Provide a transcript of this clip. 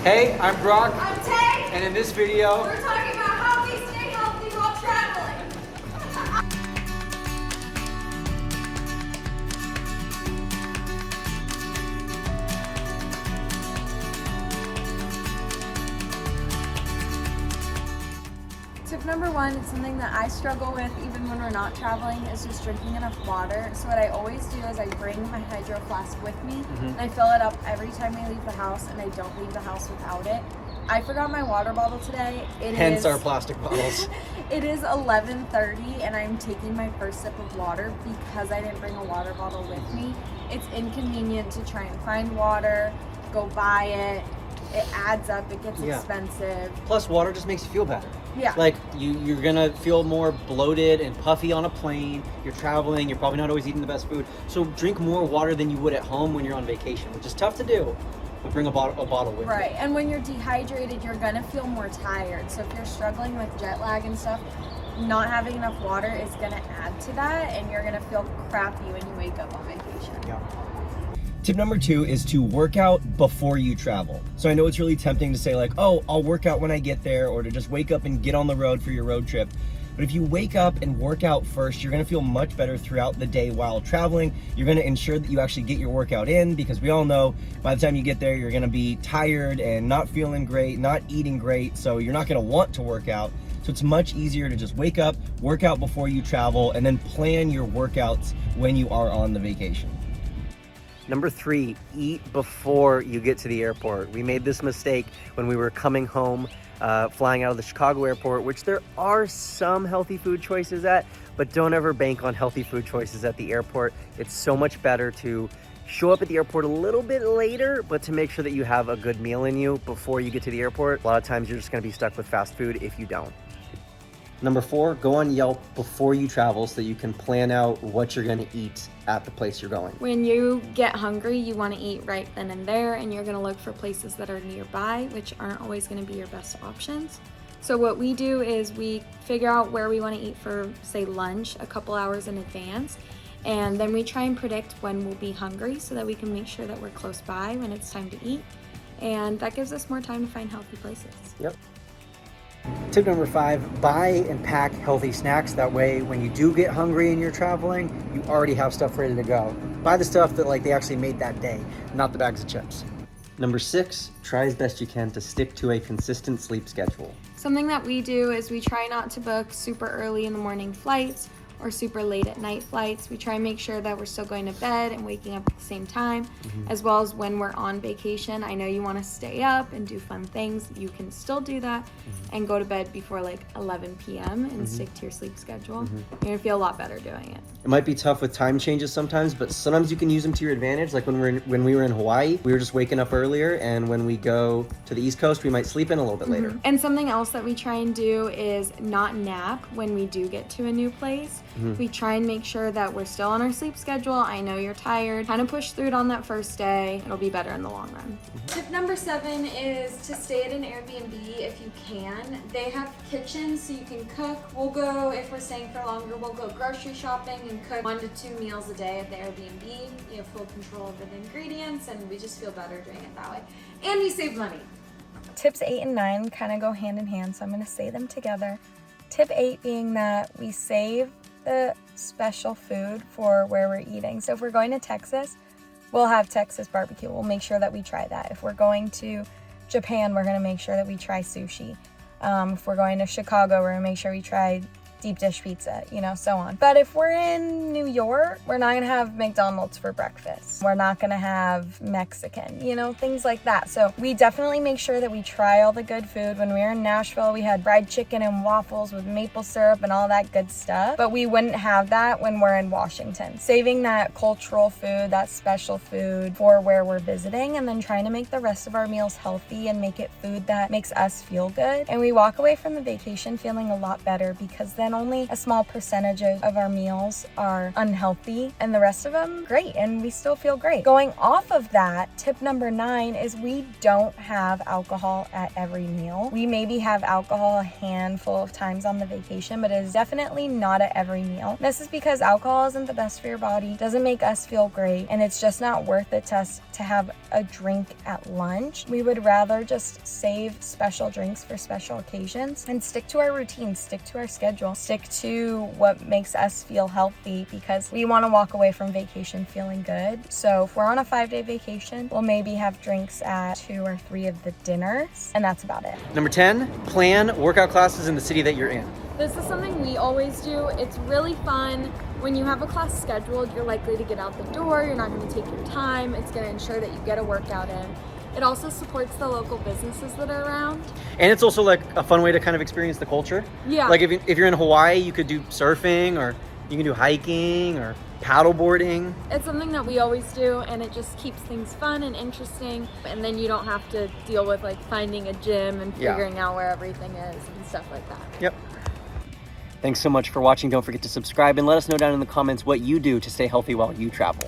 Hey, I'm Brock, I'm Tay, and in this video, we're talking about how we stay healthy while traveling. Tip number one, it's something that I struggle with even when we're not traveling, is just drinking enough water. So what I always do is I bring my hydro flask with me, and I fill it up every time I leave the house, and I don't leave the house without it. I forgot my water bottle today. Hence our plastic bottles. It is 11:30 and I'm taking my first sip of water because I didn't bring a water bottle with me. It's inconvenient to try and find water, go buy it. It adds up, it gets expensive. Plus, water just makes you feel better. Yeah. Like, you're gonna feel more bloated and puffy on a plane. You're traveling, you're probably not always eating the best food. So drink more water than you would at home when you're on vacation, which is tough to do. But bring a bottle with you. Right, and when you're dehydrated, you're gonna feel more tired. So if you're struggling with jet lag and stuff, not having enough water is gonna add to that, and you're gonna feel crappy when you wake up on vacation. Yeah. Tip number 2 is to work out before you travel. So I know it's really tempting to say like, oh, I'll work out when I get there, or to just wake up and get on the road for your road trip. But if you wake up and work out first, you're gonna feel much better throughout the day while traveling. You're gonna ensure that you actually get your workout in, because we all know by the time you get there, you're gonna be tired and not feeling great, not eating great, so you're not gonna want to work out. So it's much easier to just wake up, work out before you travel, and then plan your workouts when you are on the vacation. Number 3, eat before you get to the airport. We made this mistake when we were coming home, flying out of the Chicago airport, which there are some healthy food choices at, but don't ever bank on healthy food choices at the airport. It's so much better to show up at the airport a little bit later, but to make sure that you have a good meal in you before you get to the airport. A lot of times you're just gonna be stuck with fast food if you don't. Number 4, go on Yelp before you travel so that you can plan out what you're gonna eat at the place you're going. When you get hungry, you want to eat right then and there, and you're going to look for places that are nearby, which aren't always going to be your best options. So what we do is we figure out where we want to eat for, say, lunch a couple hours in advance, and then we try and predict when we'll be hungry so that we can make sure that we're close by when it's time to eat, and that gives us more time to find healthy places. Yep. Tip number 5, buy and pack healthy snacks. That way, when you do get hungry and you're traveling, you already have stuff ready to go. Buy the stuff that they actually made that day, not the bags of chips. Number 6, try as best you can to stick to a consistent sleep schedule. Something that we do is we try not to book super early in the morning flights or super late at night flights. We try and make sure that we're still going to bed and waking up at the same time, as well as when we're on vacation. I know you want to stay up and do fun things. You can still do that and go to bed before 11 p.m. and stick to your sleep schedule. You're gonna feel a lot better doing it. It might be tough with time changes sometimes, but sometimes you can use them to your advantage. Like when we were in Hawaii, we were just waking up earlier, and when we go to the East Coast, we might sleep in a little bit later. And something else that we try and do is not nap when we do get to a new place. We try and make sure that we're still on our sleep schedule. I know you're tired. Kind of push through it on that first day. It'll be better in the long run. Tip number 7 is to stay at an Airbnb if you can. They have kitchens so you can cook. We'll go, if we're staying for longer, we'll go grocery shopping and cook 1 to 2 meals a day at the Airbnb. You have full control over the ingredients, and we just feel better doing it that way. And you save money. Tips 8 and 9 kind of go hand in hand, so I'm going to say them together. Tip 8 being that we save the special food for where we're eating. So if we're going to Texas, we'll have Texas barbecue. We'll make sure that we try that. If we're going to Japan, we're gonna make sure that we try sushi. If we're going to Chicago, we're gonna make sure we try deep dish pizza, so on. But if we're in New York, we're not gonna have McDonald's for breakfast. We're not gonna have Mexican, things like that. So we definitely make sure that we try all the good food. When we were in Nashville, we had fried chicken and waffles with maple syrup and all that good stuff. But we wouldn't have that when we're in Washington. Saving that cultural food, that special food for where we're visiting, and then trying to make the rest of our meals healthy and make it food that makes us feel good. And we walk away from the vacation feeling a lot better, because then only a small percentage of our meals are unhealthy, and the rest of them great, and we still feel great. Going off of that, tip number 9 is we don't have alcohol at every meal. We maybe have alcohol a handful of times on the vacation, but it is definitely not at every meal. This is because alcohol isn't the best for your body, doesn't make us feel great, and it's just not worth it to us to have a drink at lunch. We would rather just save special drinks for special occasions and stick to our routine, stick to our schedule, stick to what makes us feel healthy, because we want to walk away from vacation feeling good. So if we're on a 5-day vacation, we'll maybe have drinks at 2 or 3 of the dinners, and that's about it. Number 10, plan workout classes in the city that you're in. This is something we always do. It's really fun. When you have a class scheduled, you're likely to get out the door. You're not going to take your time. It's going to ensure that you get a workout in. It also supports the local businesses that are around. And it's also like a fun way to kind of experience the culture. Yeah. Like if you're in Hawaii, you could do surfing, or you can do hiking or paddleboarding. It's something that we always do, and it just keeps things fun and interesting. And then you don't have to deal with like finding a gym and figuring out where everything is and stuff like that. Yep. Thanks so much for watching. Don't forget to subscribe and let us know down in the comments what you do to stay healthy while you travel.